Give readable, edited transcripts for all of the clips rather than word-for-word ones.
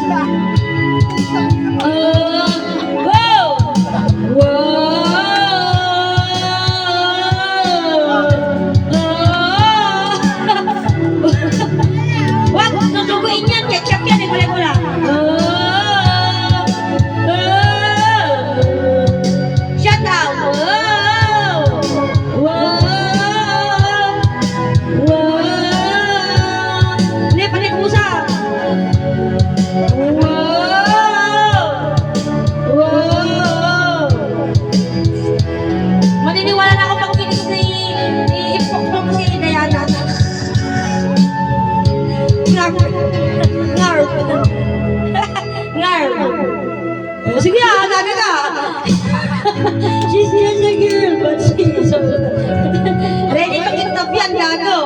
Wag, tutuguin yan. Ketchup yan, eh. Mula-mula. Shut up. Hindi, panik pusa. Maniniwala na ako pag pinis na i-ipok mo si Diana. Ngarp. Ngarp. Sige ah, dami ka. She's just a girl, but she's so... Ready to kintab yan, gago.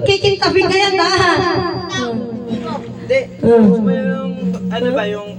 Kikintabin ka yan, ha? Hindi. Gusto mo yung, ano ba, yung